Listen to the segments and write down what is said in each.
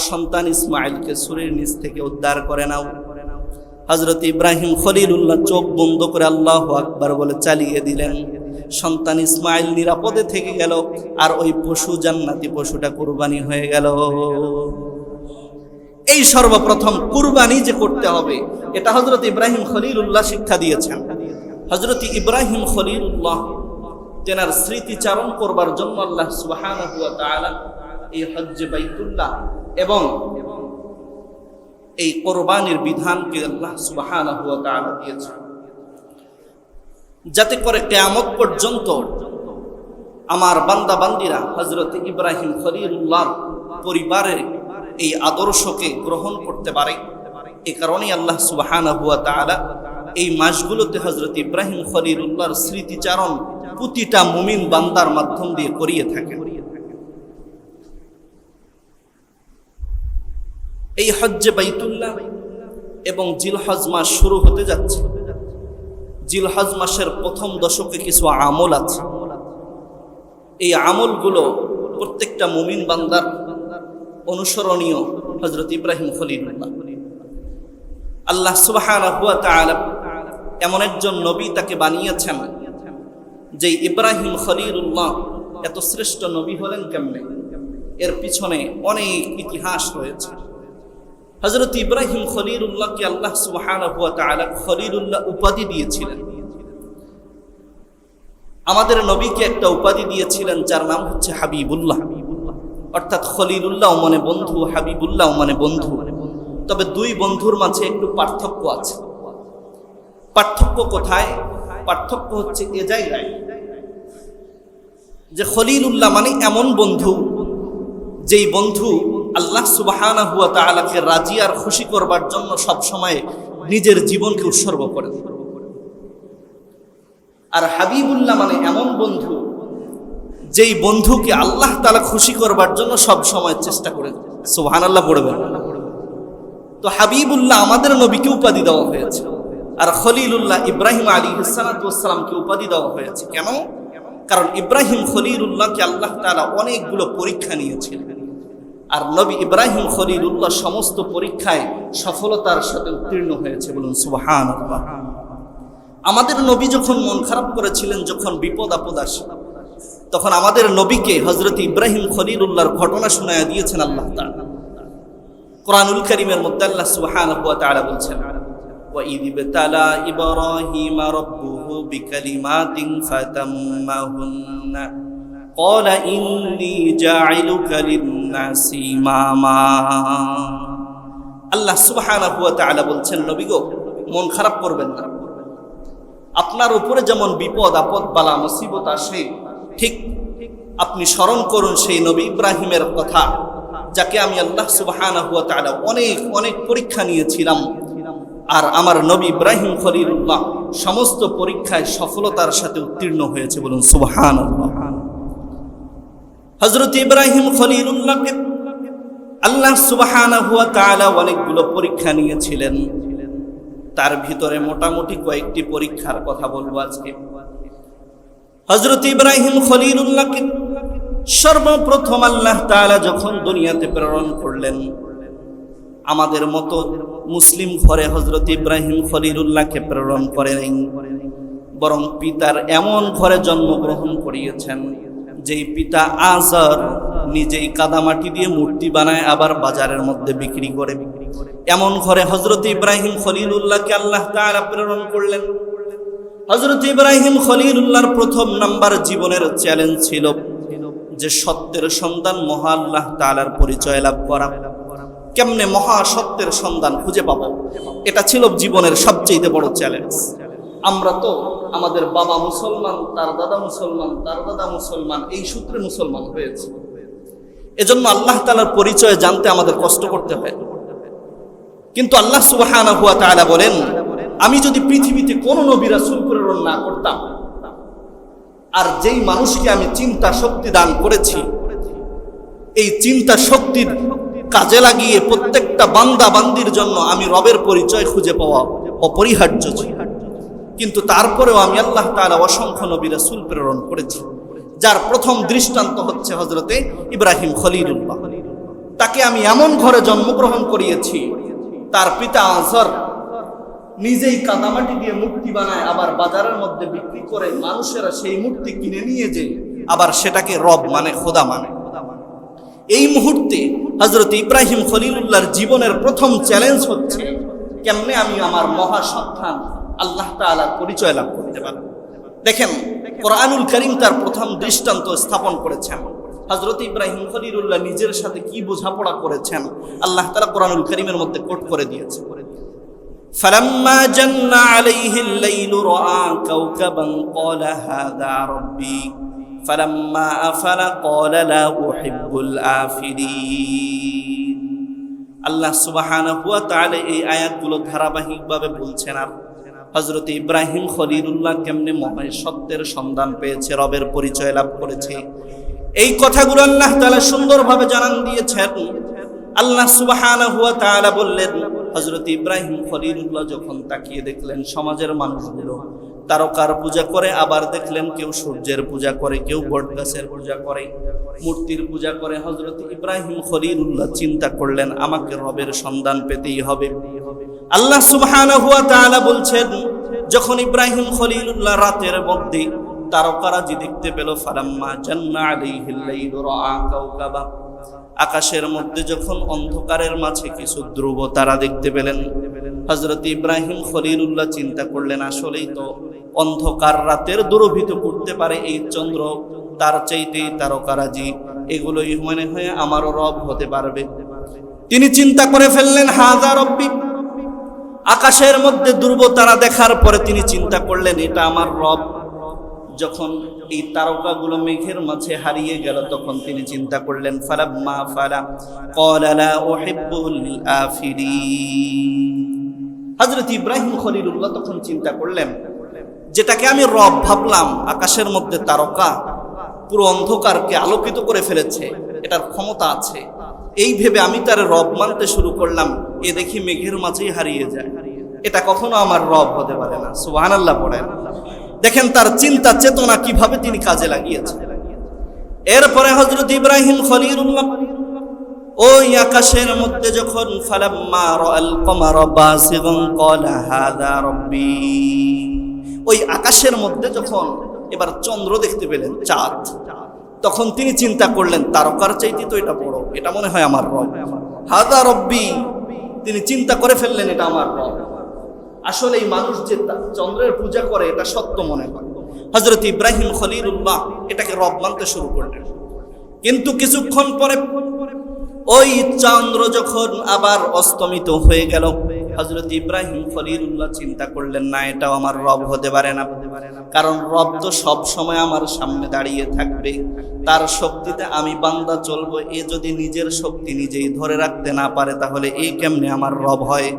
সন্তান ইসমাঈলকে ছুরির নিচ থেকে উদ্ধার করে নাও। হযরত ইব্রাহিম খলিলুল্লাহ চোখ বন্ধ করে আল্লাহু আকবার বলে চালিয়ে দিলেন। সন্তান ইসমাঈল নিরাপদে থেকে গেল, আর ওই পশু জান্নাতি পশুটা কুরবানি হয়ে গেল। এই সর্বপ্রথম কুরবানি যে করতে হবে, এটা হযরত ইব্রাহিম খলিলুল্লাহ শিক্ষা দিয়েছেন। হযরত ইব্রাহিম খলিলুল্লাহ তেনার স্মৃতিচারণ করবার জন্য আল্লাহ সুবহানাহু ওয়া তাআলা এই হজ্জে বাইতুল্লাহ এবং এই কোরবানির বিধানকে আল্লাহ সুবহানাহু ওয়া তাআলা দিয়েছেন, যাতে করে কিয়ামত পর্যন্ত আমার বান্দা বান্দিরা হযরত ইব্রাহিম খলিলুল্লাহ পরিবারের এই আদর্শকে গ্রহণ করতে পারে। এই কারণেই আল্লাহ সুবহানাহু ওয়া তাআলা এই মাসগুলোতে হযরত ইব্রাহিম খলিলুল্লাহর স্মৃতিচারণ প্রতিটা মুমিন বান্দার মাধ্যম দিয়ে করিয়ে থাকেন। এই হজ্জে বাইতুল্লাহ এবং জিলহজ মাস শুরু হতে যাচ্ছে। জিলহজ মাসের প্রথম দশকে কিছু আমল আছে। এই আমলগুলো প্রত্যেকটা মুমিন বান্দার অনুসরণীয়। হযরত ইব্রাহিম খলিলুল্লাহ, আল্লাহ সুবহানাহু ওয়া তাআলা এমন একজন নবী তাকে বানিয়েছেন, যে ইব্রাহিম খলিলুল্লাহ এত শ্রেষ্ঠ নবী হলেন কেমনে, এর পিছনে অনেক ইতিহাস রয়েছে। হযরত ইব্রাহিম খলিলুল্লাহকে আল্লাহ সুবহানাহু ওয়া তাআলা খলিলুল্লাহ উপাধি দিয়েছিলেন। আমাদের নবীকে একটা উপাধি দিয়েছিলেন যার নাম হচ্ছে হাবিবুল্লাহ, অর্থাৎ খলিলুল্লাহ মানে বন্ধু, হাবিবুল্লাহ মানে বন্ধু। তবে দুই বন্ধুর মাঝে একটু পার্থক্য আছে। পার্থক্য কোথায়? পার্থক্য হচ্ছে এ জায়গায় যে খলিলুল্লাহ মানে এমন বন্ধু, যেই বন্ধু আল্লাহ সুবহানাহু ওয়া তাআলাকে রাজি আর খুশি করবার জন্য সব সময় নিজের জীবনকে উৎসর্গ করে। আর হাবিবুল্লাহ মানে এমন বন্ধু, যেই বন্ধুকে আল্লাহ তাআলা খুশি করবার জন্য সব সময় চেষ্টা করে। সুবহানাল্লাহ পড়বেন। তো হাবিবুল্লাহ আমাদের নবীকে উপাধি দেওয়া হয়েছে, আর খলিলুল্লাহ ইব্রাহিম আলাইহিস সালাতু ওয়াস সালামকে উপাধি দেওয়া হয়েছে। কেন? কারণ ইব্রাহিম খলিলুল্লাহকে আল্লাহ তাআলা অনেকগুলো পরীক্ষা নিয়েছিলেন, আর নবী ইব্রাহিম খলিলুল্লাহ সমস্ত পরীক্ষায় সফলতার সাথে উত্তীর্ণ হয়েছে। বলুন সুবহানাল্লাহ। আমাদের নবী যখন মন খারাপ করেছিলেন, যখন বিপদ আপদ আসে, তখন আমাদের নবীকে হযরত ইব্রাহিম খলিলুল্লাহর ঘটনা শোনায়া দিয়েছেন আল্লাহ তাআলা। কোরআনুল কারীমের মধ্যে আল্লাহ সুবহানাহু ওয়া তাআলা বলছেন, ওয়া ইয ইবতালা ইব্রাহিমা রাব্বুহু বিকালিমাতিন ফাতাম্মাহুন্না ক্বালা ইন্নী জাঈলুকা লিন-নাসি ইমামা। আল্লাহ সুবহানাহু ওয়া তাআলা বলছেন, নবী গো, মন খারাপ করবেন না। আপনার উপরে যেমন বিপদ আপদ বালা মুসিবত আসে, ঠিক আপনি স্মরণ করুন সেই নবী ইব্রাহিমের কথা, যাকে আমি আল্লাহ সুবহানাহু ওয়া তাআলা অনেক অনেক পরীক্ষা নিয়েছিলাম, আর আমার নবী ইব্রাহিম খলিলুল্লাহ সমস্ত পরীক্ষায় সফলতার সাথে উত্তীর্ণ হয়েছে। বলুন সুবহানাল্লাহ। হযরত ইব্রাহিম খলিলুল্লাহকে আল্লাহ সুবহানাহু ওয়া তাআলা অনেকগুলো পরীক্ষা নিয়েছিলেন। তার ভিতরে মোটামুটি কয়েকটি পরীক্ষার কথা বলবো আজকে। হযরত ইব্রাহিম খলিলুল্লাহকে সর্বপ্রথম আল্লাহ তাআলা যখন দুনিয়াতে প্রেরণ করলেন, আমাদের মতো মুসলিম ঘরে হযরত ইব্রাহিম খলিলুল্লাহকে প্রেরণ করেন, বরং পিতার এমন ঘরে জন্মগ্রহণ করিয়েছেন যেই পিতা আজর নিজেই কাদামাটি দিয়ে মূর্তি বানায়, আবার বাজারের মধ্যে বিক্রি করে। এমন ঘরে হযরত ইব্রাহিম খলিলুল্লাহকে আল্লাহ তাআলা প্রেরণ করলেন। হযরত ইব্রাহিম খলিলুল্লাহর প্রথম নাম্বার জীবনের চ্যালেঞ্জ ছিল যে সত্যের সন্ধান মহা আল্লাহ তাআলার পরিচয় লাভ করা। কেমনে মহা সত্যের সন্ধান খুঁজে পাবো, এটা ছিল জীবনের সবচেয়ে বড় চ্যালেঞ্জ। আমরা তো আমাদের বাবা মুসলমান, তার দাদা মুসলমান, তার দাদা মুসলমান, এই সূত্রে মুসলমান হয়েছে। এজন্য আল্লাহ তাআলার পরিচয় জানতে আমাদের কষ্ট করতে হয়। কিন্তু আল্লাহ সুবহানাহু ওয়া তাআলা বলেন, আমি যদি পৃথিবীতে কোনো নবী রাসূল প্রেরণ না করতাম, আর যেই মানুষকে আমি চিন্তা শক্তি দান করেছি, এই চিন্তা শক্তির কাজে লাগিয়ে প্রত্যেকটা বান্দা বান্দির জন্য আমি রবের পরিচয় খুঁজে পাওয়া অপরিহার্য ছিল। কিন্তু তারপরেও আমি আল্লাহ তাআলা অসংখ্য নবী রাসূল প্রেরণ করেছি, যার প্রথম দৃষ্টান্ত হচ্ছে হযরতে ইব্রাহিম খলিলুল্লাহ। তাকে আমি এমন ঘরে জন্মগ্রহণ করিয়েছি, তার পিতা আজর নিজেই কাদামাটি দিয়ে মূর্তি বানায়, আবার বাজারের মধ্যে বিক্রি করে মানুষেরা সেই মূর্তি কিনে নিয়ে যে আবার সেটাকে রব মানে, খোদা মানে। এই মুহূর্তে হযরত ইব্রাহিম খলিলুল্লাহর জীবনের প্রথম চ্যালেঞ্জ হচ্ছে, কেমনে আমি আমার মহাসন্তান আল্লাহ তাআলার পরিচয় লাভ করতে পারব। দেখেন, কোরআনুল কারীম তার প্রথম দৃষ্টান্ত স্থাপন করেছেন। হযরত ইব্রাহিম খলিলুল্লাহ নিজের সাথে কি বোঝাপড়া করেছেন আল্লাহ তাআলা কোরআনুল কারীমের মধ্যে কোট করে দিয়েছে। ফালাম্মা জান্না আলাইহিল লাইলু রাআ কাওকাবান ক্বালা হাযা রাব্বি ফালাম্মা আফালা ক্বালা লা উহিব্বুল আফিলিন। আল্লাহ সুবহানাহু ওয়া তাআলা এই আয়াতগুলো ধারাবাহিকভাবে বলছেন আর হযরত ইব্রাহিম খলিলুল্লাহ কেমনে মহান সত্যের সন্ধান পেয়েছে, রবের পরিচয় লাভ করেছে, এই কথাগুলো আল্লাহ তাআলা সুন্দরভাবে জানান দিয়েছেন। আল্লাহ সুবহানাহু ওয়া তাআলা বললেন, হযরত ইব্রাহিম খলিলুল্লাহ যখন তাকিয়ে দেখলেন সমাজের মানুষগুলো তারকার পূজা করে, আবার দেখলেন কেউ সূর্যের পূজা করে, কেউ বটগাছের পূজা করে, মূর্তির পূজা করে। হযরত ইব্রাহিম খলিলুল্লাহ চিন্তা করলেন, আমাকে রবের সন্ধান পেতেই হবে। আল্লাহ সুবহানাহু ওয়া তাআলা বলছেন, যখন ইব্রাহিম খলিলুল্লাহ রাতের মধ্যে তারকারাজি দেখতে পেল, ফালাম্মা জান্না আলাইহিল লাইলু রাআ কাওকাবা, আকাশের মধ্যে যখন অন্ধকারের মাঝে কিছু ধ্রুব তারা দেখতে পেলেন, হযরত ইব্রাহিম খলিলুল্লাহ চিন্তা করলেন, আসলেই তো অন্ধকার রাতের দুরভিত করতে পারে এই চন্দ্র, তার চাইতে তারকারাজি, এগুলোই মনে হয় আমারও রব হতে পারবে। তিনি চিন্তা করে ফেললেন, হাযা রব্বি। আকাশের মধ্যে ধ্রুব তারা দেখার পরে তিনি চিন্তা করলেন, এটা আমার রব। যখন এই তারকাগুলো মেঘের মাঝে হারিয়ে গেল, তখন তিনি চিন্তা করলেন, ফালাম্মা ফালা ক্বালা লা উহিব্বুল আফিলিন। হযরত ইব্রাহিম খলিলুল্লাহ তখন চিন্তা করলেন, যেটাকে আমি রব ভাবলাম, আকাশের মধ্যে তারকা পুরো অন্ধকারকে আলোকিত করে ফেলেছে, এটার ক্ষমতা আছে, এই ভেবে আমি তার রব মানতে শুরু করলাম, এ দেখি মেঘের মাঝেই হারিয়ে যায়, এটা কখনো আমার রব হতে পারে না। সুবহানাল্লাহ পড়েন। দেখেন তার চিন্তা চেতনা কিভাবে তিনি কাজে লাগিয়েছেন। এরপরে হযরত ইব্রাহিম খলিলুল্লাহ ওই আকাশের মধ্যে যখন ফালাম্মা রাআল কমারা বাসিগান ক্বালা হাযা রাব্বি, ওই আকাশের মধ্যে যখন এবার চন্দ্র দেখতে পেলেন, চাঁদ, তখন তিনি চিন্তা করলেন, তারকার চাইতে তো এটা বড়, এটা মনে হয় আমার রব। হাযা রাব্বি, তিনি চিন্তা করে ফেললেন, এটা আমার রব। আসলে এই মানুষ যে চন্দ্রের পূজা করে এটা সত্য মনে হয়। হযরত ইব্রাহিম খলিলুল্লাহ এটাকে রব মানতে শুরু করলেন। কিন্তু কিছুক্ষণ পরে ওই চন্দ্র যখন আবার অস্তমিত হয়ে গেল, হযরত ইব্রাহিম খলিলুল্লাহ চিন্তা করলেন, না, এটাও আমার রব হতে পারে না, কারণ রব তো সব সময় আমার সামনে দাঁড়িয়ে থাকবে, তার শক্তিতে আমি বান্দা চলবো, এ যদি নিজের শক্তি নিজেই ধরে রাখতে না পারে তাহলে এ কেমনে আমার রব হয়।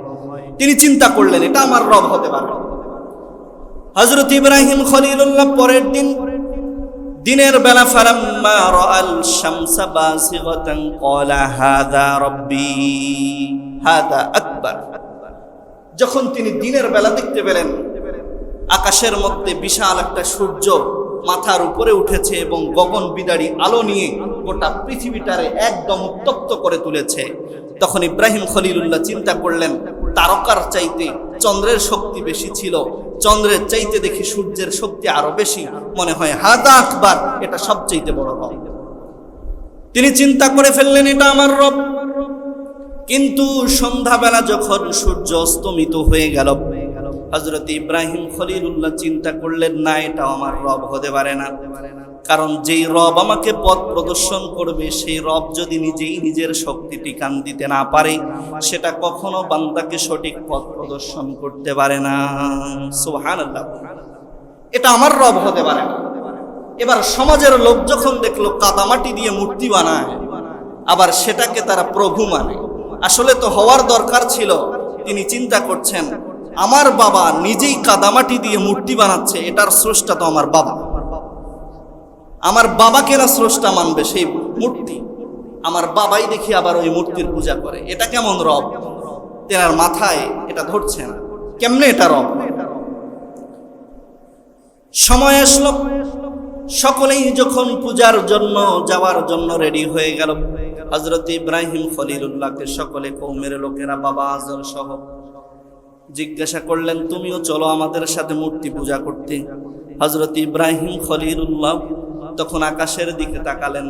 তিনি চিন্তা করলেন, এটা আমার রব হতে পারে। হযরত ইব্রাহিম খলিলুল্লাহ পরের দিন দিনের বেলা ফালাম্মা রাআল শামসা বাসিগাতান ক্বালা হাযা রাব্বি হাযা আকবার, যখন তিনি দিনের বেলা দেখতে পেলেন আকাশের মধ্যে বিশাল একটা সূর্য মাথার উপরে উঠেছে এবং গগন বিদারী আলো নিয়ে গোটা পৃথিবীটারে একদম উত্তপ্ত করে তুলেছে, তখন ইব্রাহিম খলিলুল্লাহ চিন্তা করলেন, তারকার চাইতে চন্দ্রের শক্তি বেশি ছিল, চন্দ্রের চাইতে দেখি সূর্যের শক্তি আরো বেশি, মনে হয় হাযা আকবার, এটা সবচাইতে বড় রব। তিনি চিন্তা করে ফেললেন, এটা আমার রব। কিন্তু সন্ধ্যাবেলা যখন সূর্য অস্তমিত হয়ে গেল, হযরত ইব্রাহিম খলিলুল্লাহ চিন্তা করলেন, না, এটা আমার রব হতে পারে না, কারণ যেই রব আমাকে পথ প্রদর্শন করবে সেই রব যদি নিজেই নিজের শক্তি টিকান দিতে না পারে, সেটা কখনো বান্দাকে সঠিক পথ প্রদর্শন করতে পারে না। সুবহানাল্লাহ, এটা আমার রব হতে পারে না। এবার সমাজের লোক যখন দেখলো কাদামাটি দিয়ে মূর্তি বানায়, আবার সেটাকে তারা প্রভু মানে, আসলে তো হওয়ার দরকার ছিল, তিনি চিন্তা করছেন, আমার বাবা নিজেই কাদামাটি দিয়ে মূর্তি বানাচ্ছে, এটার স্রষ্টা তো আমার বাবা, আমার বাবাকে না স্রষ্টা মানবে সেই মূর্তি, আমার বাবাই দেখি আবার ওই মূর্তির পূজা করে, এটা কেমন রব? তেনার মাথায় এটা ধরছে না, কেমনে এটা রব? সময় আসলো, সকলেই যখন পূজার জন্য যাওয়ার জন্য রেডি হয়ে গেল, হযরত ইব্রাহিম খলিলুল্লাহকে সকলে কওমের লোকেরা, বাবা আজর সহ জিজ্ঞাসা করলেন, তুমিও চলো আমাদের সাথে মূর্তি পূজা করতে। হযরত ইব্রাহিম খলিলুল্লাহ তখন আকাশের দিকে তাকালেন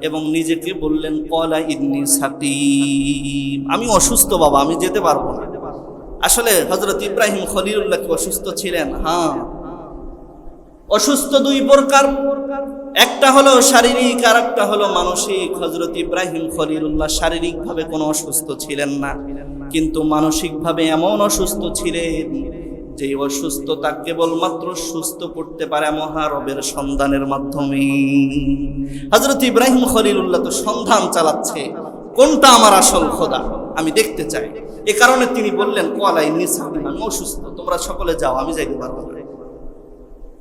এবং নিজেকে বললেন, ক্বালা ইন্নী সাকিম, আমি অসুস্থ বাবা, আমি যেতে পারবো না। আসলে হযরত ইব্রাহিম খলিলুল্লাহ কি অসুস্থ ছিলেন? হ্যাঁ, অসুস্থ দুই প্রকার, একটা হলো শারীরিক আর একটা হলো মানসিক। হযরত ইব্রাহিম খলিলুল্লাহ শারীরিকভাবে কোনো অসুস্থ ছিলেন না, কিন্তু মানসিকভাবে এমন অসুস্থ ছিলেন যে অসুস্থতা কেবলমাত্র সুস্থ করতে পারে মহারবের সন্ধানের মাধ্যমে। হযরত ইব্রাহিম খলিলুল্লাহ তো সন্ধান চালাচ্ছে, কোনটা আমার আসল খোদা আমি দেখতে চাই। এ কারণে তিনি বললেন, ক্বালা ইন্নী সাকিম, আমি অসুস্থ, তোমরা সকলে যাও, আমি যাইতে পারবো না।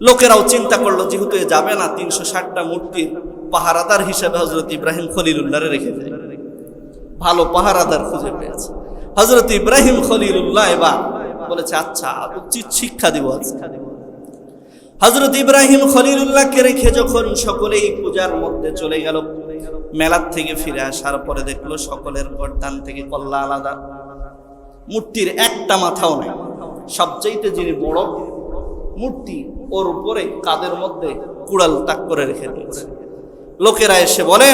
লোকেরাও চিন্তা করলো, যেহেতু এ যাবে না, 360টা মূর্তির পাহারাদার হিসেবে হযরত ইব্রাহিম খলিলুল্লাহরে রেখে দেয়। ভালো পাহারাদার খুঁজে পেয়েছে হযরত ইব্রাহিম খলিলুল্লাহ। এবার বলেছে, আচ্ছা উচিত শিক্ষা দিব আজকে। হযরত ইব্রাহিম খলিলুল্লাহকে রেখে যখন সকলেই পূজার মধ্যে চলে গেল, মেলার থেকে ফিরে আসার পরে দেখলো সকলের গর্দান থেকে কল্লা আলাদা, মূর্তির একটা মাথাও নেই। সবচাইতে যিনি বড় মূর্তি, ওর উপরে কাদের মধ্যে কুড়াল তাক করে রেখে দিয়েছে। লোকেরা এসে বলে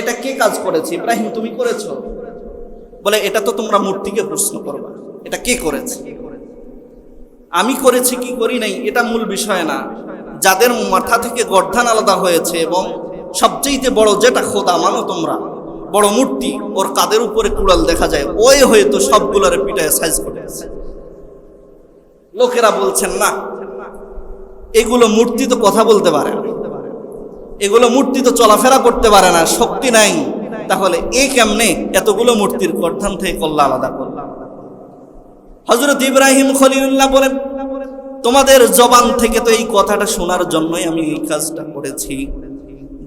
এটা কে কাজ করেছে? ইব্রাহিম তুমি করেছো? বলে এটা তো তোমরা মূর্তিকে প্রশ্ন করবা, এটা কে করেছে। আমি করেছি কি করি নাই এটা মূল বিষয় না, যাদের মাথা থেকে গর্দান আলাদা হয়েছে এবং সবচেয়ে বড় যেটা খোদা মানো তোমরা, বড় মূর্তি, ওর কাদের উপরে কুড়াল দেখা যায়, ওই হয়তো সবগুলোর পিঠায় সাইজ করেছে। লোকেরা বলছেন, না, এগুলো মূর্তি তো কথা বলতে পারে না, এগুলো মূর্তি তো চলাফেরা করতে পারে না, শক্তি নাই, তাহলে এ কেমনে এতগুলো মূর্তির গর্দান থেকে কল্লা আলাদা করলাম। হযরত ইব্রাহিম খলিলুল্লাহ বলেন, তোমাদের জবান থেকে তো এই কথাটা শোনার জন্যই আমি এই কাজটা করেছি।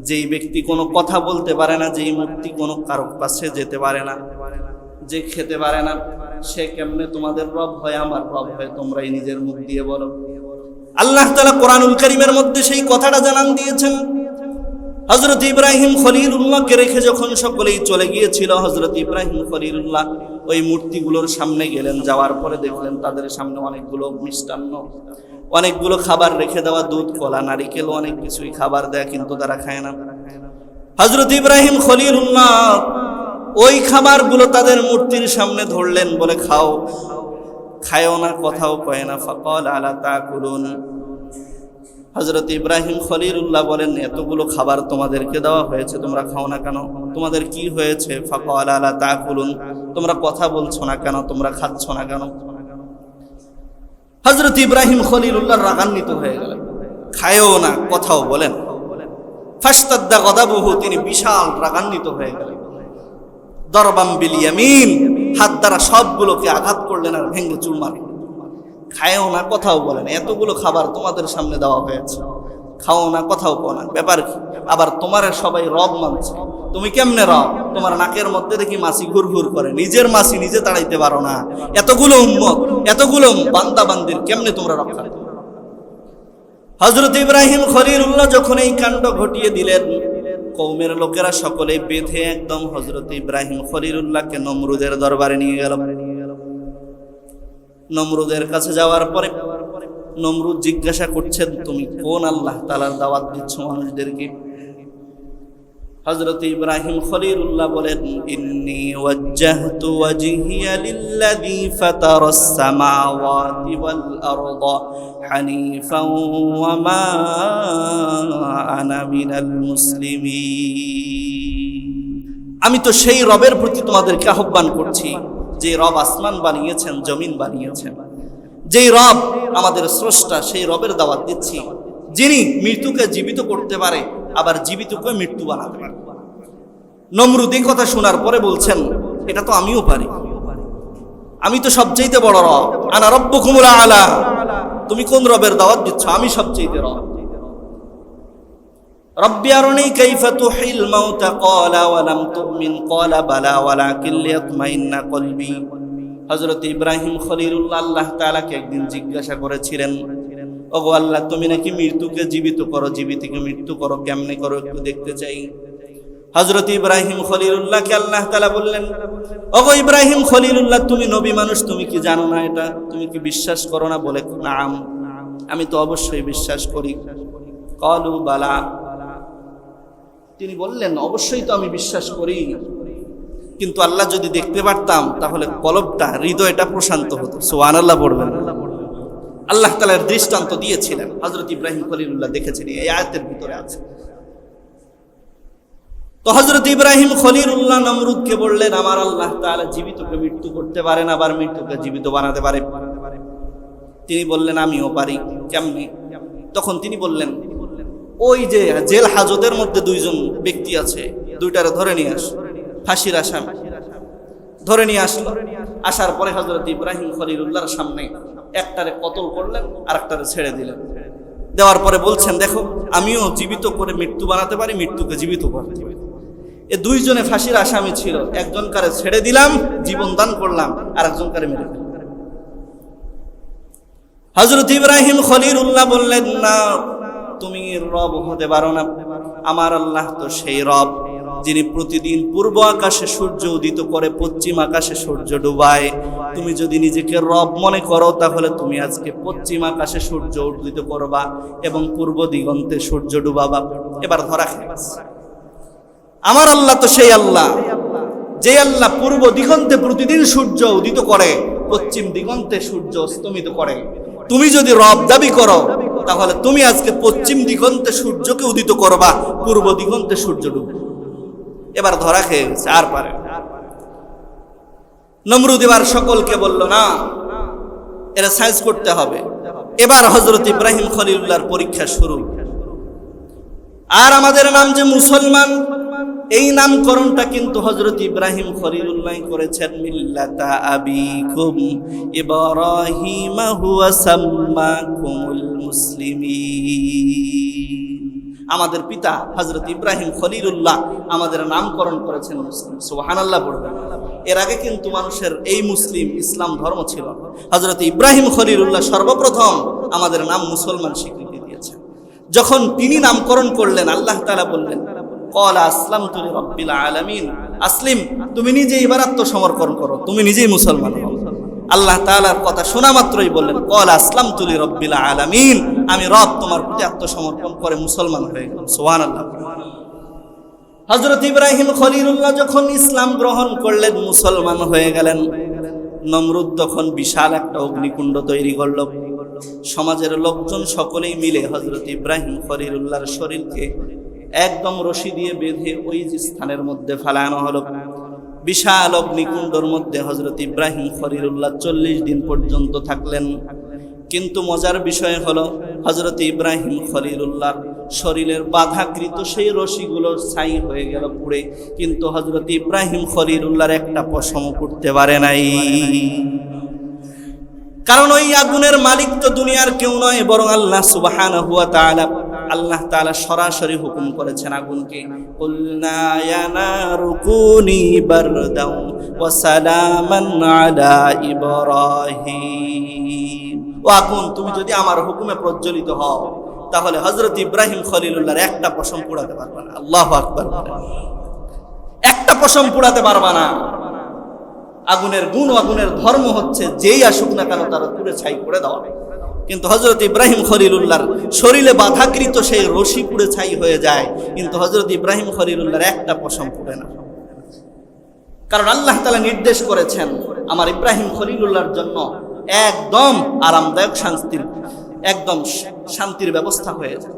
যেই ব্যক্তি কোনো কথা বলতে পারে না, যেই মূর্তি কোনো কারো কাছে যেতে পারে না, যে খেতে পারে না, সে কেমনে তোমাদের রব হয়, আমার রব হয়? তোমরাই নিজের মুখ দিয়ে বলো। আল্লাহ তাআলা কোরআনুল কারীমের মধ্যে সেই কথাটা জানান দিয়েছেন। হযরত ইব্রাহিম খলিলুল্লাহকে রেখে যখন সকলেই চলে গিয়েছিল, হযরত ইব্রাহিম খলিলুল্লাহ ওই মূর্তিগুলোর সামনে গেলেন। যাওয়ার পরে দেখলেন তাদের সামনে অনেকগুলো মিষ্টান্ন, অনেকগুলো খাবার রেখে দেওয়া, দুধ, কলা, নারিকেল, অনেক কিছুই খাবার দেয়া, কিন্তু তারা খায় না। হযরত ইব্রাহিম খলিলুল্লাহ ওই খাবারগুলো তাদের মূর্তির সামনে ধরলেন, বলে খাও। খায়ও না, কথাও কয় না। ফাকাল আলা তাকুলুন, হযরত ইব্রাহিম খলিলুল্লাহ বলেন, এতগুলো খাবার তোমাদেরকে দেওয়া হয়েছে, তোমরা খাও না কেন? তোমাদের কি হয়েছে? ফাকাল আলা তাকুলুন, তোমরা কথা বলছো না কেন? তোমরা খাচ্ছ না কেন? হযরত ইব্রাহিম খলিলুল্লাহ রাগান্বিত হয়ে গেলেন, খায়ও না, কথাও বলেন। ফাশতাদ্দা গদাবুহু, তিনি বিশাল রাগান্বিত হয়ে গেলেন। দরবাম বিল ইয়ামিন, হাত দ্বারা সবগুলোকে আঘাত করলেন আর ভেঙে চুরমার। খায়ও না, কথাও বলেন, এতগুলো খাবার তোমাদের সামনে দেওয়া হয়েছে, খাও না, কথাও কও না, ব্যাপার কি? আবার তোমার সবাই রব মানছে, তুমি কেমনে রব? তোমার নাকের মধ্যে দেখি মাছি ঘুর ঘুর করে, নিজের মাছি নিজে তাড়াইতে পারো না, এতগুলো উম্মত, এতগুলো বান্দা বান্দির কেমনে তোমরা রক্ষা? হযরত ইব্রাহিম খলিলুল্লাহ যখন এই কাণ্ড ঘটিয়ে দিলেন, কওমের লোকেরা সকলেই বেঁধে একদম হযরত ইব্রাহিম খলিলুল্লাহকে নমরুদের দরবারে নিয়ে গেল। নমরুদের কাছে যাওয়ার পরে নমরুদ জিজ্ঞাসা করছেন, তুমি কোন আল্লাহ তাআলার দাওয়াত দিচ্ছ মানুষদেরকে? হযরত ইব্রাহিম খলিলুল্লাহ বলেন, ইন্নী ওয়াজ্জাহতু ওয়াজহিয়া লিল্লাযী ফাতারাস সামাওয়াতি ওয়াল আরদা হানিফান ওয়া মা আনা মিনাল মুসলিমিন। আমি তো সেই রবের প্রতি তোমাদেরকে আহ্বান করছি, যে রব আসমান বানিয়েছেন, জমিন বানিয়েছেন, যেই রব আমাদের স্রষ্টা, সেই রবের দাওয়াত দিচ্ছি, যিনি মৃত্যুকে জীবিত করতে পারে, আবার জীবিতকে মৃত্যু বানাতে পারে। নমরুদ এই কথা শোনার পরে বলছেন, এটা তো আমিও পারি, আমি তো সবচেয়ে বড় রব, আনা রব্বুকুমুল আলা। তুমি কোন রবের দাওয়াত দিচ্ছ? আমি সবচেয়ে রব। রব্বি আরনি কাইফা তুহিল মাউতা ক্বালা ওয়া লাম তুমিন ক্বালা বালা ওয়ালাকিন লিয়াতমাইন্না কলবি। হযরত ইব্রাহিম খলিলুল্লাহ আল্লাহ তাআলাকে একদিন জিজ্ঞাসা করেছিলেন, ও ওগো আল্লাহ তুমি নাকি মৃত্যুকে জীবিত করো, জীবিতকে মৃত্যু করো, কেমনে করো একটু দেখতে চাই। হযরত ইব্রাহিম খলিলুল্লাহকে আল্লাহ তাআলা বললেন, ওগো ইব্রাহিম খলিলুল্লাহ তুমি নবী মানুষ, তুমি কি জানো না এটা? তুমি কি বিশ্বাস করো না? বলে নাম, আমি তো অবশ্যই বিশ্বাস করি। ক্বালু বালা, তিনি বললেন অবশ্যই তো আমি বিশ্বাস করি, কিন্তু আল্লাহ যদি দেখতে পারতাম তাহলে কলবটা, হৃদয়টা প্রশান্ত হতো। সুবহানাল্লাহ পড়বেন। আল্লাহ তাআলার দৃষ্টান্ত দিয়েছিলেন, হযরত ইব্রাহিম খলিলুল্লাহ দেখেছেন, এই আয়াতের ভিতরে আছে। তো হযরত ইব্রাহিম খলিলুল্লাহ নমরুদকে বললেন, আমার আল্লাহ তাআলা জীবিতকে মৃত্যু করতে পারেন, আবার মৃত্যুকে জীবিত বানাতে পারে। তিনি বললেন আমিও পারি। কেমনে? তখন তিনি বললেন, ওই যে জেল হাজতের মধ্যে দুইজন ব্যক্তি আছে, দুইটারে ধরে নিয়ে আস, ফাঁসির আসামি ধরে নিয়ে আসলো। আসার পরে হযরত ইব্রাহিম খলিলুল্লাহর সামনে একটারে কতল করলেন, আর একটারে ছেড়ে দিলেন। দেওয়ার পরে বলছেন, দেখো আমিও জীবিত করে মৃত্যু বানাতে পারি, মৃত্যুকে জীবিত করতে পারি। এ দুইজনে ফাঁসির আসামি ছিল, একজন কারে ছেড়ে দিলাম, জীবন দান করলাম, আর একজন কারে মেরে দিলাম। হযরত ইব্রাহিম খলিলুল্লাহ বললেন, না তুমি রব হতে পারো না, আমার আল্লাহ তো সেই রব যিনি প্রতিদিন পূর্ব আকাশে সূর্য উদিত করে, পশ্চিম আকাশে সূর্য ডুবায়। তুমি যদি নিজেকে রব মনে করো তাহলে তুমি আজকে পশ্চিম আকাশে সূর্য উদিত করবা এবং পূর্ব দিগন্তে সূর্য ডুবাবা। এবার ধরা খেয়ে আমার আল্লাহ তো সেই আল্লাহ, যে আল্লাহ পূর্ব দিগন্তে প্রতিদিন সূর্য উদিত করে, পশ্চিম দিগন্তে সূর্য অস্তমিত করে। তুমি যদি রব দাবি করো তাহলে তুমি আজকে পশ্চিম দিগন্তে সূর্যকে উদিত করবা, পূর্ব দিগন্তে সূর্য ডুববে। এবার ধরা খেয়ে গেছে, আর পারে। নমরুদ এবার সকলকে বলল, না এরা সাইজ করতে হবে। এবার হযরত ইব্রাহিম খলিলুল্লাহর পরীক্ষা শুরু। আর আমাদের নাম যে মুসলমান, এই নামকরণটা কিন্তু হযরত ইব্রাহিম খলিলুল্লাহ করেছেন। মিল্লাতা আবিকুম ইব্রাহিম হুয়া সাম্মাকুমুল মুসলিমিন। আমাদের পিতা হযরত ইব্রাহিম খলিলুল্লাহ আমাদের নামকরণ করেছেন মুসলিম। সুবহানাল্লাহ পড়বেন। এর আগে কিন্তু মানুষের এই মুসলিম ইসলাম ধর্ম ছিল। হযরত ইব্রাহিম খলিলুল্লাহ সর্বপ্রথম আমাদের নাম মুসলমান স্বীকৃতি দিয়েছেন। যখন তিনি নামকরণ করলেন, আল্লাহ তাআলা বললেন, ক্বালা আসলামতু লিরাব্বিল আলামিন। আসলিম, তুমি নিজে এবার আত্মসমর্পণ করো, তুমি নিজেই মুসলমান হও। আল্লাহ তাআলার কথা শোনা মাত্রই বললেন, ক্বালা আসলামতু লিরাব্বিল আলামিন, আমি রব তোমার প্রতি আত্মসমর্পণ করে মুসলমান হয়ে গেলাম। সুবহানাল্লাহ। হযরত ইব্রাহিম খলিলুল্লাহ যখন ইসলাম গ্রহণ করলেন, মুসলমান হয়ে গেলেন, নমরুদ তখন বিশাল একটা অগ্নিকুণ্ড তৈরি করল। সমাজের লোকজন সকলেই মিলে হযরত ইব্রাহিম খলিলুল্লাহর শরীরকে একদম রশি দিয়ে বেঁধে ওই যে স্থানের মধ্যে ফেলানো হলো। বিশাল অগ্নিকুণ্ডর মধ্যে হযরত ইব্রাহিম খলিলুল্লাহ 40 দিন পর্যন্ত থাকলেন। কিন্তু মজার বিষয় হলো, হযরত ইব্রাহিম খলিলুল্লাহর শরীরের বাধাকৃত সেই রশিগুলো ছাই হয়ে গেল পুড়ে, কিন্তু হযরত ইব্রাহিম খলিলুল্লাহর একটা পশম করতে পারে নাই। কারণ ওই আগুনের মালিক তো দুনিয়ার কেউ নয়, বরং আল্লাহ সুবহানাহু ওয়া তাআলা। আল্লাহ তাআলা সরাসরি হুকুম করেছেন আগুনকে, কুলনা ইয়া নারু কুনি বারদাও ওয়া সালামান আলা ইব্রাহিম। ও আগুন, তুমি যদি আমার হুকুমে প্রজ্বলিত হও তাহলে হযরত ইব্রাহিম খলিলুল্লাহর একটা পশম পোড়াতে পারবে না। আল্লাহু আকবার। একটা পশম পোড়াতে পারবে না। আগুনের গুণ, আগুনের ধর্ম হচ্ছে যেই আসুক না কেন তারা পুড়ে ছাই করে দেওয়া। কিন্তু হযরত ইব্রাহিম খলিলুল্লাহর শরীরে বাধাকৃত সেই রশি পুড়ে ছাই হয়ে যায়, কিন্তু হযরত ইব্রাহিম খলিলুল্লাহর একটা পশম পুড়ে না। কারণ আল্লাহ তাআলা নির্দেশ করেছেন আমার ইব্রাহিম খলিলুল্লাহর জন্য একদম আরামদায়ক একদম শান্তির ব্যবস্থা হয়ে যায়।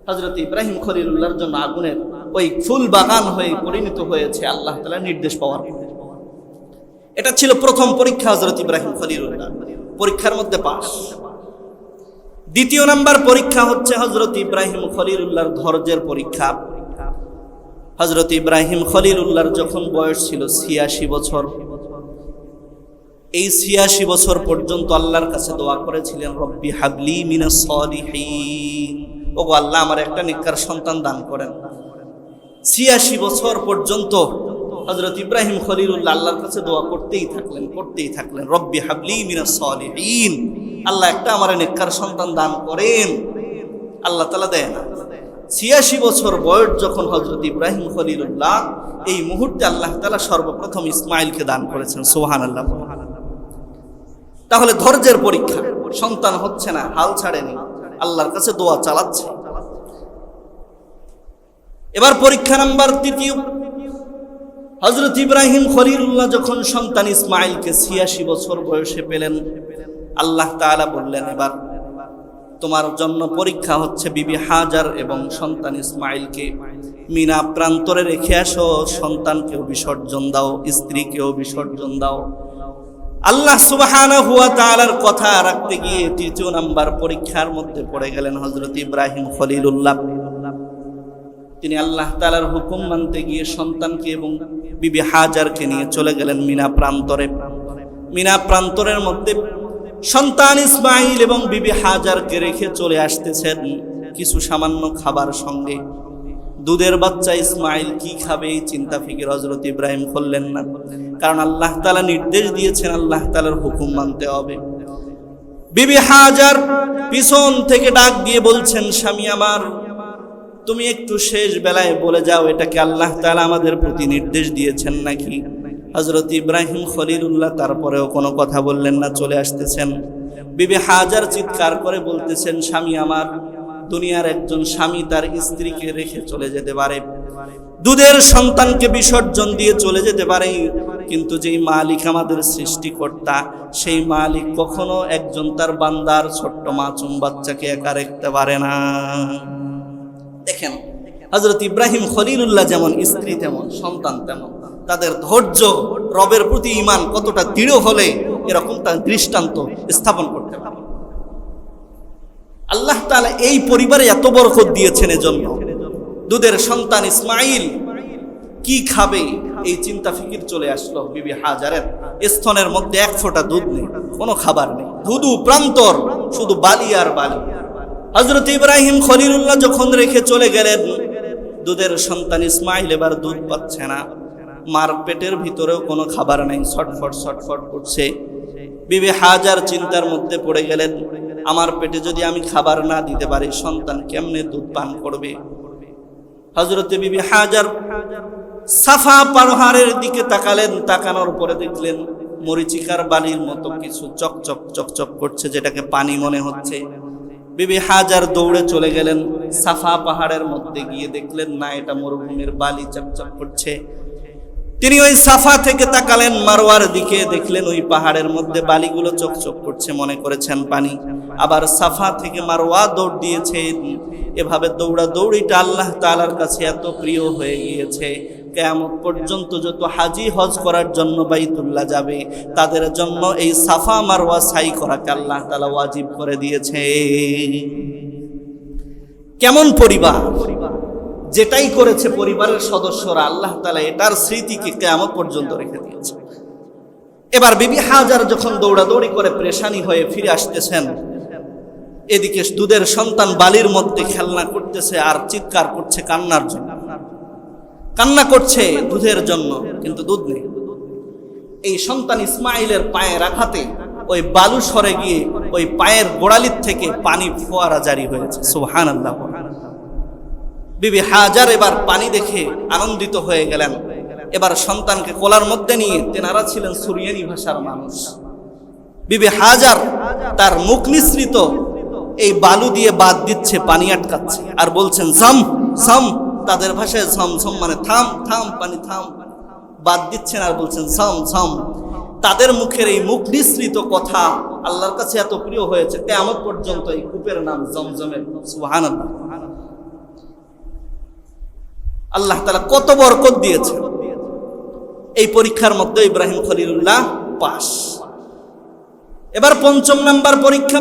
হযরত ইব্রাহিম খলিলুল্লাহর জন্য আগুনের ওই ফুল বাগান হয়ে পরিণত হয়েছে আল্লাহ তাআলার নির্দেশ পাওয়ার পর। এটা ছিল প্রথম পরীক্ষা হযরত ইব্রাহিম খলিলুল্লাহ, পরীক্ষার মধ্যে পাস। দ্বিতীয় নাম্বার পরীক্ষা হচ্ছে হযরত ইব্রাহিম খলিলুল্লাহর ধৈর্যের পরীক্ষা। হযরত ইব্রাহিম খলিলুল্লাহর যখন বয়স ছিল 86 বছর, এই 86 বছর পর্যন্ত আল্লাহর কাছে দোয়া করেছিলেন, রব্বি হাবলি মিনাস সালিহিন, ওগো আল্লাহ আমার একটা নেককার সন্তান দান করেন। 86 বছর পর্যন্ত হযরত ইব্রাহিম খলিলুল্লাহ আল্লাহর কাছে দোয়া করতেই থাকলেন রব্বি হাবলি মিনাস সালিহিন, আল্লাহ একটা আমার নেককার সন্তান দান করেন। আল্লাহ তাআলা দেয় না। ৮৬ বছর বয়স যখন হযরত ইব্রাহিম খলিলুল্লাহ, এই মুহূর্তে আল্লাহ তাআলা সর্বপ্রথম ইসমাঈলকে দান করেছেন। সুবহানাল্লাহ। তাহলে ধৈর্যের পরীক্ষা, সন্তান হচ্ছে না, হাল ছাড়েনি, আল্লাহর কাছে দোয়া চালাচ্ছে। এবার পরীক্ষা নাম্বার ৩, হযরত ইব্রাহিম খলিলুল্লাহ যখন সন্তান ইসমাঈলকে ৮৬ বছর বয়সে পেলেন, আল্লাহ তাআলা বললেন, এবার তোমার জন্য পরীক্ষা হচ্ছে বিবি হাজার এবং সন্তান ইসমাঈলকে মিনা প্রান্তরে রেখে আসো, সন্তানকেও বিসর্জন দাও, স্ত্রীকেও বিসর্জন দাও। আল্লাহ সুবহানাহু ওয়া তাআলার কথা রাখতে গিয়ে ৩য় নাম্বার পরীক্ষার মধ্যে পড়ে গেলেন হযরত ইব্রাহিম খলিলুল্লাহ। তিনি আল্লাহ তাআলার হুকুম মানতে গিয়ে সন্তানকে এবং বিবি হাজারকে নিয়ে চলে গেলেন মিনা প্রান্তরে। মিনা প্রান্তরের মধ্যে সন্তান ইসমাঈল এবং বিবি হাজারকে রেখে চলে আসতেছেন কিছু সামান্য খাবার সঙ্গে। দুধের বাচ্চা ইসমাঈল কি খাবে এই চিন্তা ফিকির হযরত ইব্রাহিম করলেন না, কারণ আল্লাহ তাআলা নির্দেশ দিয়েছেন, আল্লাহ তাআলার হুকুম মানতে হবে। বিবি হাজার পিছন থেকে ডাক দিয়ে বলছেন, স্বামী আমার, তুমি একটু শেষ বেলায় বলে যাও, এটাকে আল্লাহ তাআলা আমাদের প্রতি নির্দেশ দিয়েছেন নাকি? হযরত ইব্রাহিম খলিলুল্লাহ তারপরেও কোনো কথা বললেন না, চলে আসতেছেন। বিবি হাজার চিৎকার করে বলতেছেন, স্বামী আমার, দুনিয়ার একজন স্বামী তার স্ত্রীকে রেখে চলে যেতে পারে, দুধের সন্তানকে বিসর্জন দিয়ে চলে যেতে পারে, কিন্তু যেই মালিক আমাদের সৃষ্টিকর্তা, সেই মালিক কখনো একজন তার বান্দার ছোট্ট মাসুম বাচ্চাকে একা রাখতে পারে না। দেখেন, হযরত ইব্রাহিম খলিলুল্লাহ যেমন স্ত্রী তেমন সন্তান তেমন, তাদের ধৈর্য, রবের প্রতি ঈমান কতটা দৃঢ় হলে এরকম তার দৃষ্টান্ত স্থাপন করতে পারে। আল্লাহ তাআলা এই পরিবারে এত বরকত দিয়েছেন এজন্য। দুধের সন্তান ইসমাঈল কি খাবে এই চিন্তা ফিকির চলে আসলো বিবি হাজারের। স্তনের মধ্যে এক ফোঁটা দুধ নেই, কোনো খাবার নেই, ধুধু প্রান্তর, শুধু বালি আর বালি। হযরত ইব্রাহিম খলিলুল্লাহ যখন রেখে চলে গেলেন, দুধের সন্তান ইসমাঈল এবার দুধ পাচ্ছে না, মার পেটের ভিতরেও কোনো খাবার নেই, ছটফট করছে। বিবি হাজার চিন্তার মধ্যে পড়ে গেলেন, আমার পেটে যদি আমি খাবার না দিতে পারি, সন্তান কেমনে দুধ পান করবে? হযরত বিবি হাজার সাফা পাহাড়ের দিকে তাকালেন, তাকানোর পরে দেখলেন মরিচিকার বালির মতো কিছু চকচক করছে, যেটাকে পানি মনে হচ্ছে। বিবি হাজার দৌড়ে চলে গেলেন, সাফা পাহাড়ের মধ্যে গিয়ে দেখলেন না, এটা মরুভূমির বালি চকচক করছে। তিনি ওই সাফা থেকে তাকালেন মারওয়ার দিকে, দেখলেন ওই পাহাড়ের মধ্যে বালিগুলো চকচক করছে, মনে করেছেন পানি। আবার সাফা থেকে মারওয়া দৌড় দিয়েছেন। এভাবে দৌড়াদৌড়িটা আল্লাহ তাআলার কাছে এত প্রিয় হয়ে গিয়েছে, কিয়ামত পর্যন্ত যত হাজি হজ করার জন্য বাইতুল্লাহ যাবে, তাদের জন্য এই সাফা মারওয়া সাই করাকে আল্লাহ তাআলা ওয়াজিব করে দিয়েছে। কেমন পরিবার, যেটাই করেছে পরিবারের সদস্যরা, আল্লাহ তাআলা এটার স্মৃতিকে কিয়ামত পর্যন্ত রেখে দিয়েছে। এবার বিবি হাজার যখন দৌড়াদৌড়ি করে পেরেশানি হয়ে ফিরে আসতেছেন, এদিকে দুধের সন্তান বালির মধ্যে খেলনা করতেছে আর চিৎকার করছে কান্নার জন্য, কান্না করছে দুধের জন্য, কিন্তু দুধ নেই। এই সন্তান ইসমাঈলের পায়ের আঘাতে ওই বালু সরে গিয়ে ওই পায়ের গোড়ালির থেকে পানি ফোয়ারা জারি হয়েছে। সুবহানাল্লাহ। বিবি হাজার এবার পানি দেখে আনন্দিত হয়ে গেলেন। এবার সন্তানকে কোলার মধ্যে নিয়ে, তেনারা ছিলেন সুরিয়ানি ভাষার মানুষ, বিবি হাজার তার মুখ নিঃসৃত এই বালু দিয়ে বাদ দিচ্ছে, পানি আটকাচ্ছে আর বলছেন ঝম ঝম, তাদের ভাষায় ঝমঝম মানে থাম থাম, পানি থাম, বাদ দিচ্ছেন আর বলছেন ঝম ঝম। তাদের মুখের এই মুখ নিঃসৃত কথা আল্লাহর কাছে এত প্রিয় হয়েছে, কিয়ামত পর্যন্ত এই কূপের নাম জমজমের। সুবহানাল্লাহ। আল্লাহ তাআলা কত বরকত দিয়েছে। এই পরীক্ষার মধ্যে ইব্রাহিম খলিলুল্লাহ পাস। এবার ৫ম নাম্বার পরীক্ষা,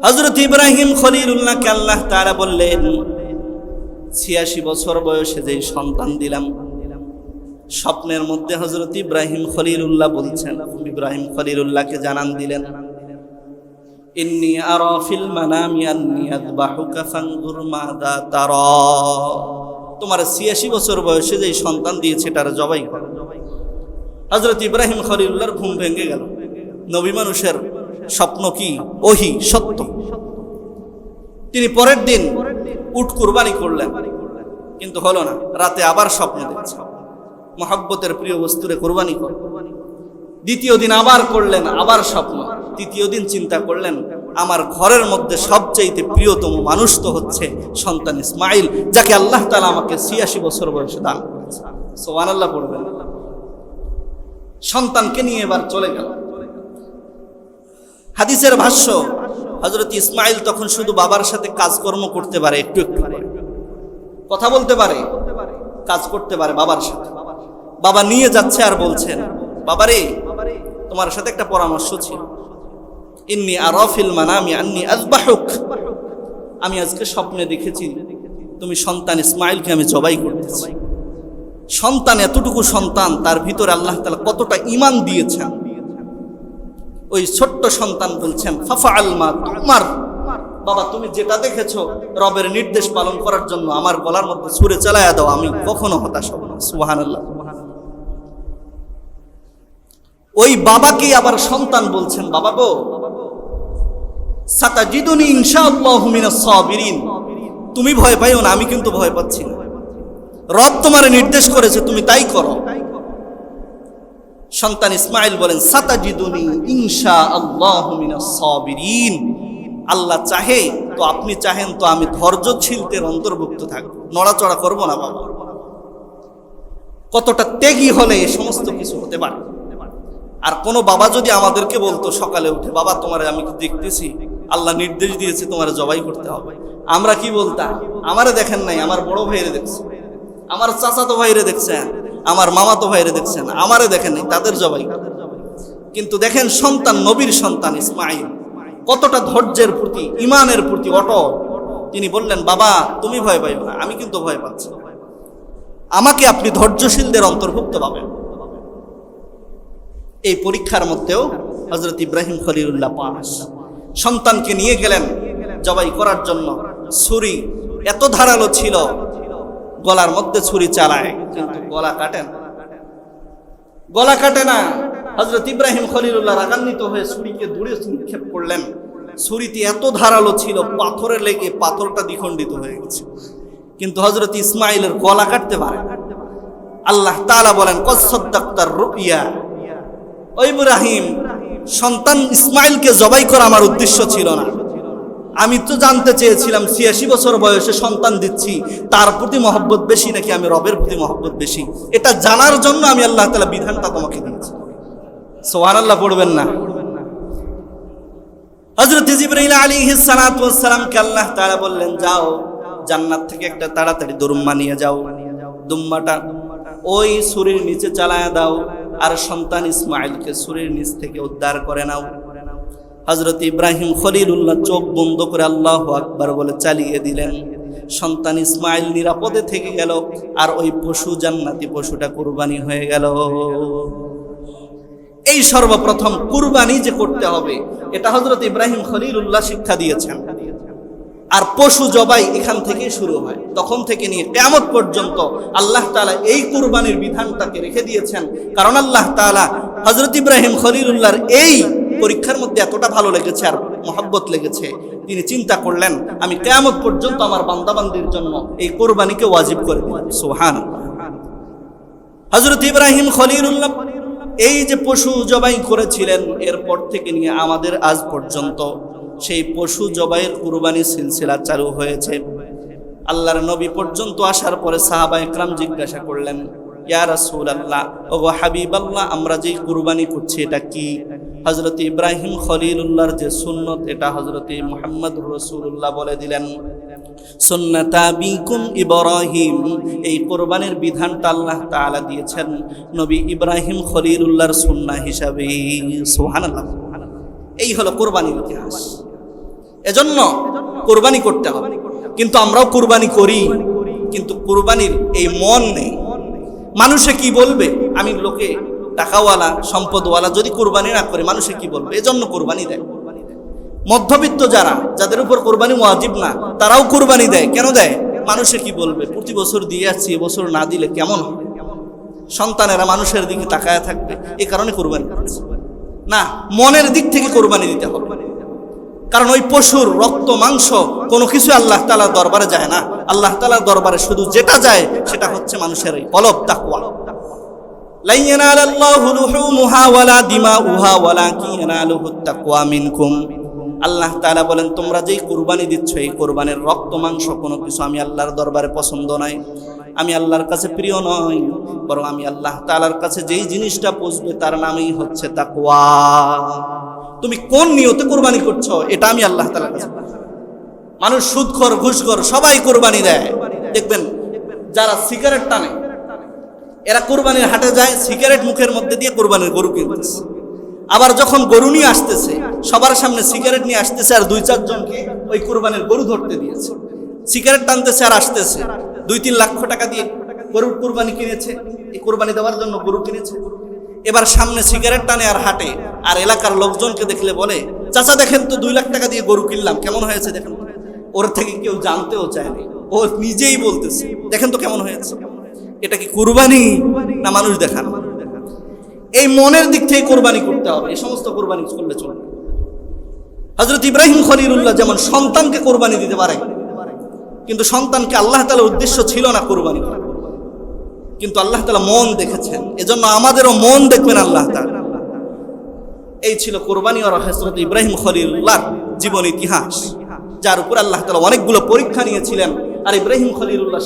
হযরত ইব্রাহিম খলিলুল্লাহকে আল্লাহ তাআলা বললেন, ৮৬ বছর বয়সে যেই সন্তান দিলাম, স্বপ্নের মধ্যে হযরত ইব্রাহিম খলিলুল্লাহ বলছেন, ইব্রাহিম খলিলুল্লাহকে জানান দিলেন, ইন্নী আরা ফিল মানামি আন্নী আযবাহুকা ফানজুর মাযা তারা। তোমার ৮৬ বছর বয়সে যে সন্তান দিয়েছে এটার জবাই করো। হযরত ইব্রাহিম খলিলুল্লাহর ঘুম ভেঙে গেল। নবী মানুষের স্বপ্ন কি ওহী সত্য। তিনি পরের দিন উট কুরবানি করলেন, কিন্তু হলো না। রাতে আবার স্বপ্ন দেখছে মহব্বতের প্রিয় বস্তুরে কুরবানি কর। দ্বিতীয় দিন আবার করলেন, আবার স্বপ্ন। তৃতীয় দিন চিন্তা করলেন আমার ঘরের মধ্যে সবচেয়ে প্রিয়তম মানুষ তো হচ্ছে সন্তান ইসমাইল, যাকে আল্লাহ তাআলা আমাকে ৮৬ বছর বয়সে দান করেছে। সুবহানাল্লাহ পড়বেন। সন্তানকে নিয়ে এবার চলে গেল। হাদিসের ভাষ্য, হযরত ইসমাইল তখন শুধু বাবার সাথে কাজকর্ম করতে পারে, একটু একটু করে কথা বলতে পারে, কাজ করতে পারে বাবার সাথে। বাবা নিয়ে যাচ্ছে আর বলছেন, বাবারে তোমার সাথে একটা পরামর্শ ছিল। ইন্নী আরা ফিল মানামি আন্নী আযবাহুক, আমি আজকে স্বপ্নে দেখেছি তুমি সন্তান ইসমাইলকে আমি জবাই করতেছি। সন্তান, এতটুকু সন্তান, তার ভিতরে আল্লাহ তাআলা কতটা ঈমান দিয়েছেন। ওই ছোট্ট সন্তান বলছেন, ফাফআল মা তুমার, বাবা তুমি যেটা দেখেছো রবের নির্দেশ পালন করার জন্য আমার গলার মধ্যে ছুরে চালায়া দাও, আমি কখনো হতাশ হব না। সুবহানাল্লাহ। ওই বাবাকে আবার সন্তান বলছেন, বাবা গো সাতাজিদুনি ইনশাআল্লাহু মিনাস সাবিরিন, তুমি ভয় পাইও না, আমি কিন্তু ভয় পাচ্ছি না। রব তোমার নির্দেশ করেছে, তুমি তাই করো। সন্তান ইসমাইল বলেন, সাতাজিদুনি ইনশাআল্লাহু মিনাস সাবিরিন, আল্লাহ চাহে তো, আপনি চাহেন তো আমি ধৈর্যশীলদের অন্তর্ভুক্ত থাকবো, নড়াচড়া করব না। বাবা কতটা ত্যাগী হলে এই সমস্ত কিছু হতে পারে। আর কোনো বাবা যদি আমাদেরকে বলতো সকালে উঠে, বাবা তোমার আমি দেখতেছি আল্লাহ নির্দেশ দিয়েছে তোমার জবাই করতে হবে, আমরা কি বলতাম? আমারে দেখেন নাই, আমার বড় ভাইরে দেখছেন, আমার চাচাতো ভাইরে দেখছেন, আমার মামাতো ভাইরে দেখছেন, আমারে দেখেন নাই, তাদের জবাই। কিন্তু দেখেন সন্তান, নবীর সন্তান ইসমাইল কতটা ধৈর্যের প্রতি, ঈমানের প্রতি অটল। তিনি বললেন, বাবা তুমি ভয় পাইও না, আমি কিন্তু ভয় পাচ্ছি, আমাকে আপনি ধৈর্যশীলদের অন্তর্ভুক্ত পাবেন। এই পরীক্ষার মধ্যেও হযরত ইব্রাহিম খলিলুল্লাহ পাস। সন্তানকে নিয়ে গেলেন জবাই করার জন্য। ছুরি এত ধারালো ছিল, গলার মধ্যে ছুরি চালায় কিন্তু গলা কাটে না, গলা কাটে না। হযরত ইব্রাহিম খলিলুল্লাহ রাগান্বিত হয়ে ছুরিকে দূরে নিক্ষেপ করলেন। ছুরিটি এত ধারালো ছিল, পাথরে লেগে পাথরটা দ্বিখণ্ডিত হয়ে গেছে, কিন্তু হযরত ইসমাইলের গলা কাটতে পারে। আল্লাহ তাআলা বলেন, কদ সাদ্দাকতার রুইয়া, ও ইব্রাহিম সন্তান ইসমাইলকে জবাই করা আমার উদ্দেশ্য ছিল না। আমি তো জানতে চেয়েছিলাম ৮৬ বছর বয়সে সন্তান দিচ্ছি, তার প্রতি মহব্বত বেশি নাকি আমি রবের প্রতি মহব্বত বেশি, এটা জানার জন্য আমি আল্লাহ তাআলা বিধানটা তোমাকে দিয়েছি। সুবহানাল্লাহ পড়বেন না। হযরত জিবরাইল আলাইহিস সালাতু ওয়াস সালামকে আল্লাহ তাআলা বললেন, যাও জান্নাত থেকে একটা তাড়াতাড়ি দুম্মা নিয়ে যাও, দুম্মাটা ওই ছুরির নিচে চালায়া দাও, আর সন্তান ইসমাইলকে ছুরির নিচ থেকে উদ্ধার করে নাও। হযরত ইব্রাহিম খলিলুল্লাহ চোখ বন্ধ করে আল্লাহু আকবার বলে চালিয়ে দিলেন। সন্তান ইসমাইল নিরাপদে থেকে গেল, আর ওই পশু, জান্নাতি পশুটা কুরবানি হয়ে গেল। এই সর্বপ্রথম কুরবানি যে করতে হবে, এটা হযরত ইব্রাহিম খলিলুল্লাহ শিক্ষা দিয়েছেন। আর পশু জবাই এখান থেকেই শুরু হয়। তখন থেকে নিয়ে কিয়ামত পর্যন্ত আল্লাহ তাআলা এই কুরবানির বিধানটাকে রেখে দিয়েছেন। কারণ আল্লাহ তাআলা হযরত ইব্রাহিম খলিলুল্লাহর এই পরীক্ষার মধ্যে এতটা ভালো লেগেছে আর মহব্বত লেগেছে, তিনি চিন্তা করলেন আমি কিয়ামত পর্যন্ত আমার বান্দাবান্দির জন্য এই কুরবানিকে ওয়াজিব করে দিলাম। সুবহানাল্লাহ। হযরত ইব্রাহিম খলিলুল্লাহ এই যে পশু জবাই করেছিলেন, এরপর থেকে নিয়ে আমাদের আজ পর্যন্ত সেই পশু জবাইয়ের কুরবানি সিলসিলা চালু হয়েছে। আল্লাহর নবী পর্যন্ত আসার পরে সাহাবায়ে কেরাম জিজ্ঞাসা করলেন, ইয়া রাসূলুল্লাহ, ওগো হাবিবাল্লাহ, আমরা যে কুরবানি করছি এটা কি? হযরত ইব্রাহিম খলিলুল্লাহর যে সুন্নত, এটা হযরত মুহাম্মদুর রাসূলুল্লাহ বলে দিলেন, সুন্নাত আবিকুম ইব্রাহিম। এই কুরবানির বিধানটা আল্লাহ তাআলা দিয়েছেন নবী ইব্রাহিম খলিলুল্লাহর সুন্নাহ হিসাবে। সুবহানাল্লাহ। এই হলো কুরবানির ইতিহাস। এজন্য কুরবানি করতে হবে, কিন্তু আমরাও কুরবানি করি, কিন্তু কুরবানির এই মন নেই। মানুষে কি বলবে, আমি লোকে টাকাওয়ালা সম্পদওয়ালা যদি কুরবানি না করে মানুষে কি বলবে, এজন্য কুরবানি দেয়। মধ্যবিত্ত যারা, যাদের উপর কুরবানি ওয়াজিব না, তারাও কুরবানি দেয়। কেন দেয়? মানুষে কি বলবে, প্রতি বছর দিয়ে যাচ্ছি, এবছর না দিলে কেমন হবে, সন্তানেরা মানুষের দিকে তাকায় থাকবে, এই কারণে কোরবানি করছে না। মনের দিক থেকে কোরবানি দিতে হবে, কারণ ওই পশুর রক্ত মাংস কোনো কিছু আল্লাহ তাআলার দরবারে যায় না। আল্লাহ তাআলার দরবারে শুধু যেটা যায় সেটা হচ্ছে মানুষের এই কলব, তাকওয়া। লা ইয়ানালাল্লাহু লুহুমুহা ওয়ালা দিমাউহা ওয়ালাকিন ইয়ানালুহুত তাকওয়া মিনকুম। আল্লাহ তাআলা বলেন, তোমরা যেই কুরবানি দিচ্ছ এই কুরবানির রক্ত মাংস কোনো কিছু আমি আল্লাহর দরবারে পছন্দ নয়, আমি আল্লাহর কাছে প্রিয় নয়, বরং আমি আল্লাহ তাআলার কাছে যেই জিনিসটা পৌঁছবে তার নামই হচ্ছে তাকওয়া। তুমি কোন নিয়তে কোরবানি করছো এটা আমি আল্লাহ তাআলার কাছে। মানুষ সুদখোর, ঘুষখোর সবাই কোরবানি দেয়। দেখবেন যারা সিগারেট টানে এরা কোরবানির হাটে যায়, সিগারেট মুখের মধ্যে দিয়ে কোরবানির গরু কিনতেছে। আবার যখন গরু নিয়ে আসতেছে সবার সামনে সিগারেট নিয়ে আসতেছে আর 2-4 জনকে ওই কোরবানির গরু ধরতে দিয়েছে। সিগারেট টানতেছে আর আসতেছে, 2-3 লাখ টাকা দিয়ে গরুর কোরবানি কিনেছে, এই কোরবানি দেওয়ার জন্য গরু কিনেছে। এবার সামনে সিগারেট টানে আর হাঁটে, আর এলাকার লোকজনকে দেখলে বলে, চাচা দেখেন তো 2 লাখ টাকা দিয়ে গরু কিনলাম, কেমন হয়েছে দেখেন। ওর থেকে কেউ জানতেও চায়নি, ও নিজেই বলতেছে দেখেন তো কেমন হয়েছে। এটা কি কুরবানি না মানুষ দেখানো? এই মনের দিক থেকে কোরবানি করতে হবে, এই সমস্ত কোরবানি করলে চলবে। হযরত ইব্রাহিম খলিলুল্লাহ যেমন সন্তানকে কোরবানি দিতে পারে, কিন্তু সন্তানকে আল্লাহ তাআলার উদ্দেশ্য ছিল না কোরবানি করা, কিন্তু আল্লাহ তাআলা মন দেখেছেন, এজন্য আমাদেরও মন দেখবেন আল্লাহ তাআলা। এই ছিল কোরবানি আর হযরত ইব্রাহিম খলিলুল্লাহর জীবন ইতিহাস, যার উপর আল্লাহ তাআলা অনেকগুলো পরীক্ষা নিয়েছিলেন। আর ইব্রাহিম খলিলুল্লাহ